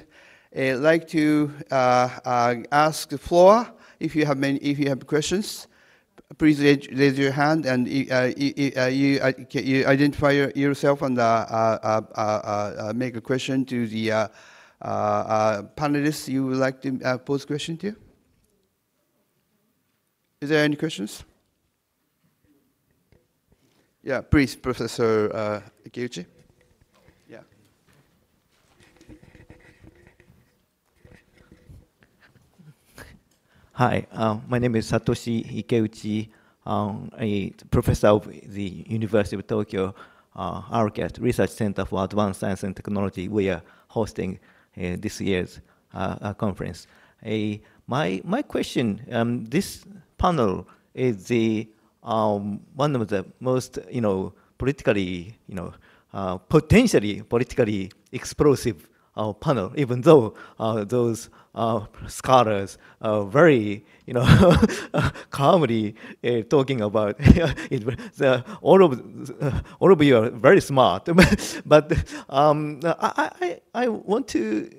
like to ask the floor if you have questions. Please raise your hand, and you identify yourself and make a question to the panelists you would like to pose a question to. Is there any questions? Yeah, please, Professor Ikeuchi. Yeah. Hi, my name is Satoshi Ikeuchi, a professor of the University of Tokyo, RCAT, Research Center for Advanced Science and Technology, where hosting this year's conference. My question, this panel is the one of the most politically potentially politically explosive panel, even though those scholars are very calmly talking about it. All of you are very smart, but I want to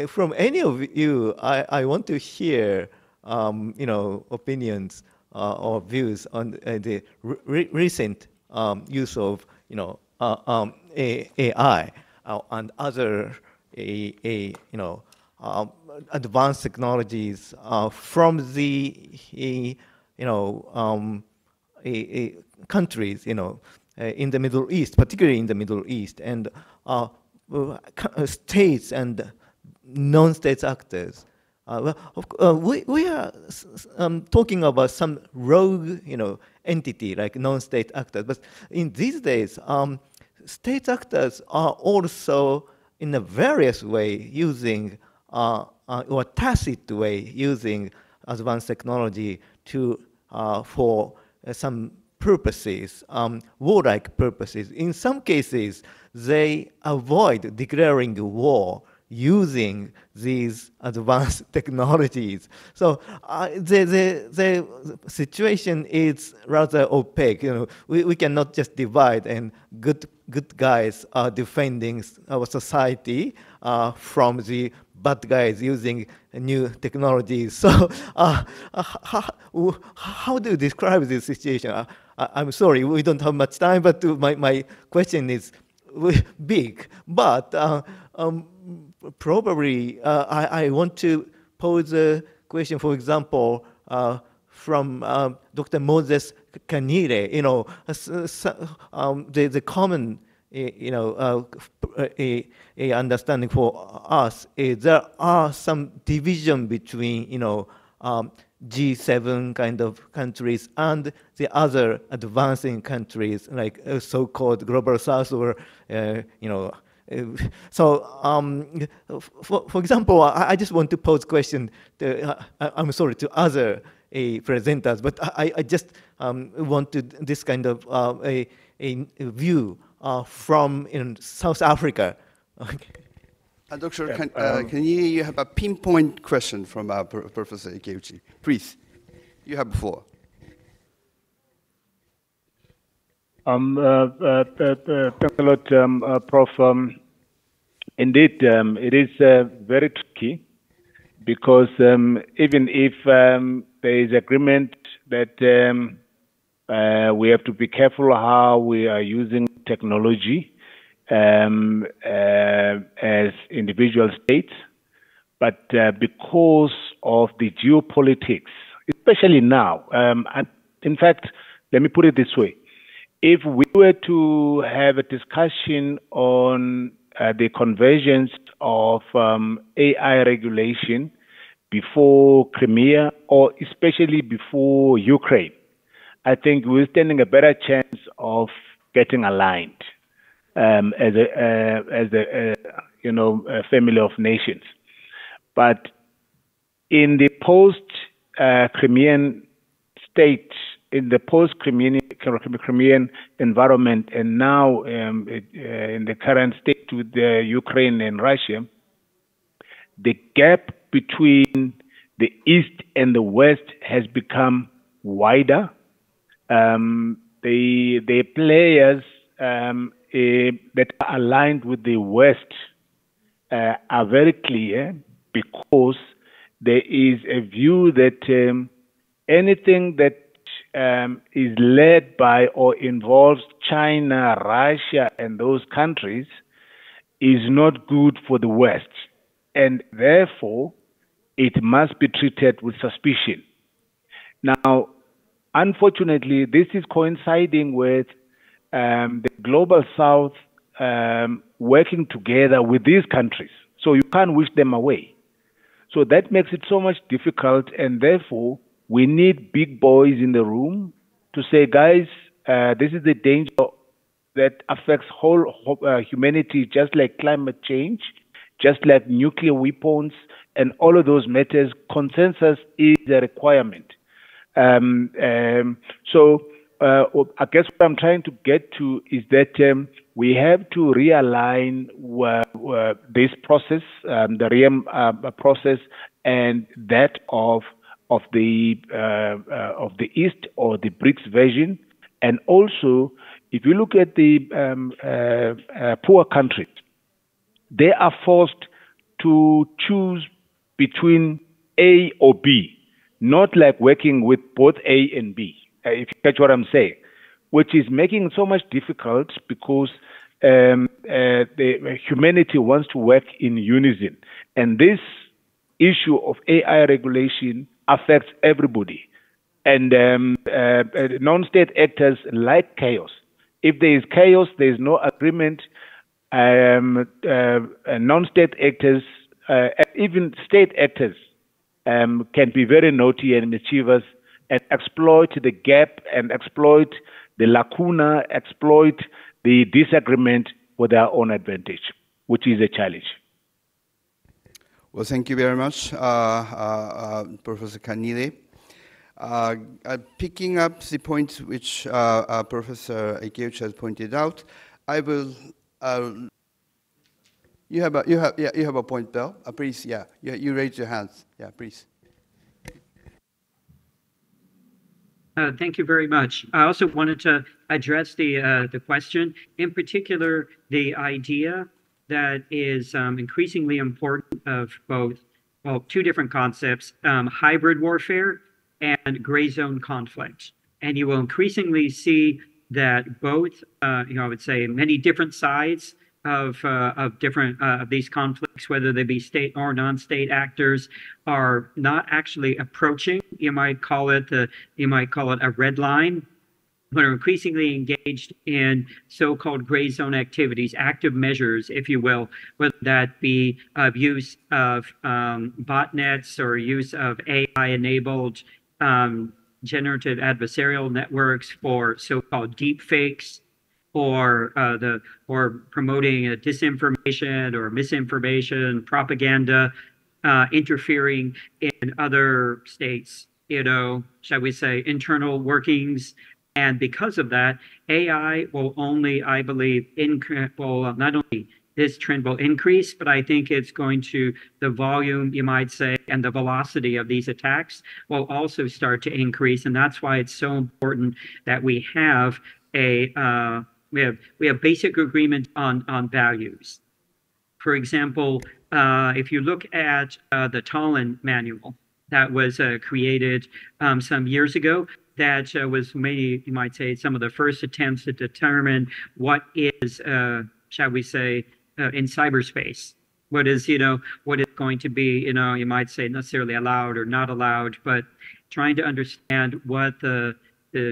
from any of you I want to hear opinions or views on the recent use of AI and other advanced technologies from the countries in the Middle East, particularly in the Middle East, and states and non-state actors. We are talking about some rogue, entity like non-state actors, but in these days, state actors are also in a various way using or tacit way using advanced technology to for some purposes, warlike purposes. In some cases, they avoid declaring war using these advanced technologies. So the situation is rather opaque. We cannot just divide, and good guys are defending our society from the bad guys using new technologies. So how do you describe this situation? I'm sorry, we don't have much time, but my question is big. But probably I want to pose a question, for example, from Dr. Moses Kanire. The common a understanding for us is there are some division between G7 kind of countries and the other advancing countries like so-called global south or so for example, I just want to pose question I'm sorry to other presenters, but I just wanted this kind of a view from South Africa. Okay. Doctor, can you have a pinpoint question from Professor Ikeuchi? Please, you have the floor. Thanks a lot, Prof. Indeed, it is very tricky because even if there is agreement that we have to be careful how we are using technology as individual states, but because of the geopolitics, especially now, and in fact, let me put it this way. If we were to have a discussion on the convergence of AI regulation before Crimea, or especially before Ukraine, I think we're standing a better chance of getting aligned as a family of nations. But in the post-Crimean state, in the post-Crimean environment, and now in the current state with Ukraine and Russia, the gap between the East and the West has become wider. The players that are aligned with the West are very clear, because there is a view that anything that is led by or involves China, Russia, and those countries is not good for the West, and therefore it must be treated with suspicion. Now, unfortunately, this is coinciding with the Global South working together with these countries, so you can't wish them away. So that makes it so much difficult, and therefore we need big boys in the room to say, guys, this is the danger that affects whole humanity, just like climate change, just like nuclear weapons, and all of those matters. Consensus is a requirement. Um, um, so I guess what I'm trying to get to is that we have to realign this process, the RIAM process, and that of the East or the BRICS version, and also if you look at the poor countries, they are forced to choose between A or B, not like working with both A and B, if you catch what I'm saying, which is making it so much difficult because the humanity wants to work in unison. And this issue of AI regulation affects everybody. And non-state actors like chaos. If there is chaos, there is no agreement. Non-state actors, even state actors, can be very naughty and mischievous and exploit the gap and exploit the lacuna, exploit the disagreement for their own advantage, which is a challenge. Well, thank you very much, Professor Kanide. Picking up the point which Professor Ikeuchi has pointed out, I will. You have a point, Bill. Please, yeah, you raise your hands. Yeah, please. Thank you very much. I also wanted to address the question, in particular, the idea that is increasingly important of both, well, two different concepts, hybrid warfare and gray zone conflict. And you will increasingly see that both, I would say many different sides of different of these conflicts, whether they be state or non-state actors, are not actually approaching. You might call it a red line, but are increasingly engaged in so-called gray zone activities, active measures, if you will, whether that be use of botnets or use of AI-enabled generative adversarial networks for so-called deep fakes, or promoting disinformation or misinformation, propaganda, interfering in other states, shall we say, internal workings. And because of that, AI will only, I believe, not only this trend will increase, but I think it's going to, the volume, you might say, and the velocity of these attacks will also start to increase. And that's why it's so important that we have we have basic agreement on values. For example, if you look at the Tallinn Manual that was created some years ago, that was maybe, you might say, some of the first attempts to determine what is, shall we say, in cyberspace. What is going to be, you might say, necessarily allowed or not allowed, but trying to understand what the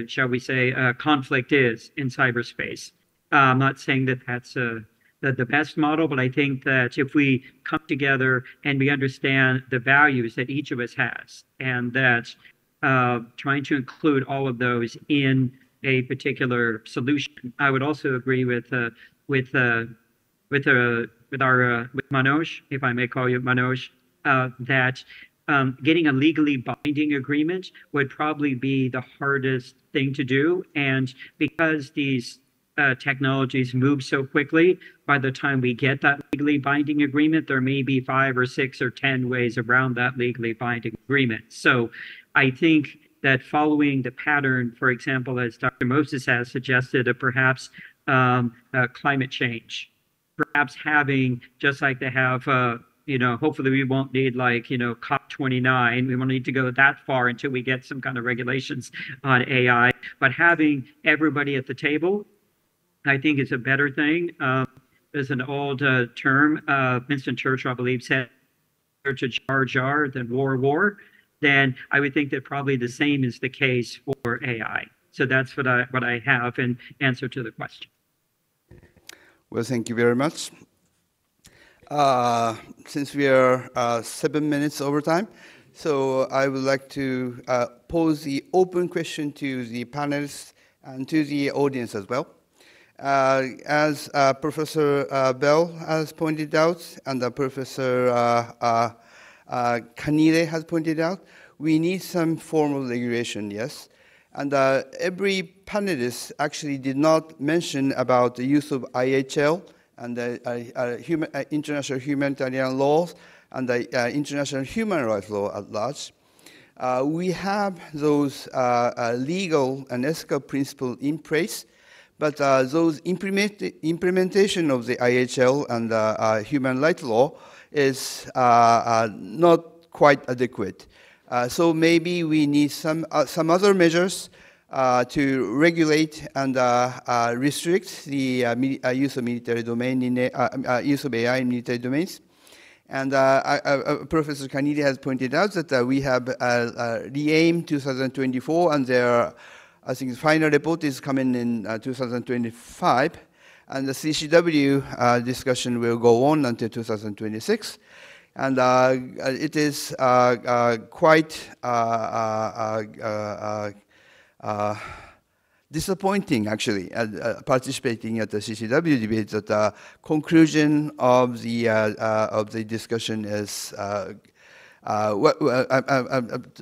shall we say, conflict is in cyberspace. I'm not saying that that's the best model, but I think that if we come together and we understand the values that each of us has, and that trying to include all of those in a particular solution. I would also agree with Manoj, if I may call you Manoj, that getting a legally binding agreement would probably be the hardest thing to do. And because these technologies move so quickly, by the time we get that legally binding agreement, there may be 5 or 6 or 10 ways around that legally binding agreement. So I think that following the pattern, for example, as Dr. Moses has suggested, of perhaps climate change, perhaps having, just like they have, hopefully we won't need like, COP29. We won't need to go that far until we get some kind of regulations on AI. But having everybody at the table, I think is a better thing. There's an old term, Winston Churchill, I believe, said, to jar jar than war. Then I would think that probably the same is the case for AI. So that's what I have in answer to the question. Well, thank you very much. Since we are 7 minutes over time, so I would like to pose the open question to the panelists and to the audience as well. As Professor Bell has pointed out, and Professor Kanide has pointed out, we need some form of regulation, yes. And every panelist actually did not mention about the use of IHL and the international humanitarian laws and the international human rights law at large. We have those legal and ethical principles in place, but those implementation of the IHL and human rights law is not quite adequate. So maybe we need some other measures to regulate and restrict the use of military domain use of AI in military domains. And Professor Kanide has pointed out that we have the AIM 2024, and their, I think, the final report is coming in 2025, and the CCW discussion will go on until 2026. And it is quite disappointing, actually, participating at the CCW debate, that the conclusion of the discussion is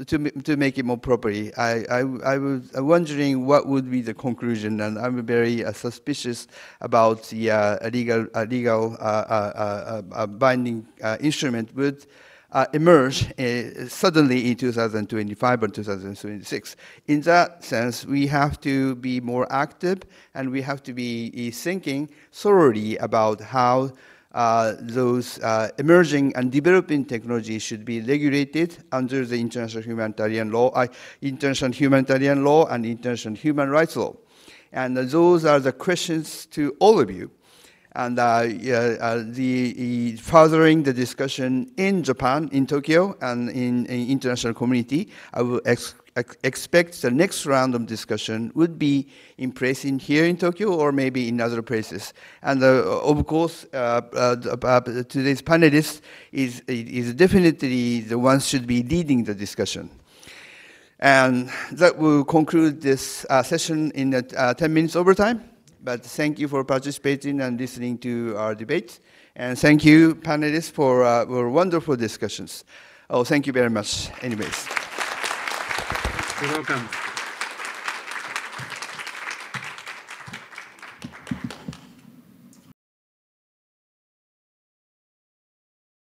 to make it more properly. I was wondering what would be the conclusion, and I'm very suspicious about the legal binding instrument would emerge suddenly in 2025 or 2026. In that sense, we have to be more active, and we have to be thinking thoroughly about how those emerging and developing technologies should be regulated under the international humanitarian law and international human rights law. And those are the questions to all of you. And furthering the discussion in Japan, in Tokyo, and in international community, I will expect the next round of discussion would be in place here in Tokyo or maybe in other places. And of course, today's panelist is definitely the one should be leading the discussion. And that will conclude this session in 10 minutes overtime. But thank you for participating and listening to our debate. And thank you, panelists, for wonderful discussions. Oh, thank you very much. Anyways. You're welcome.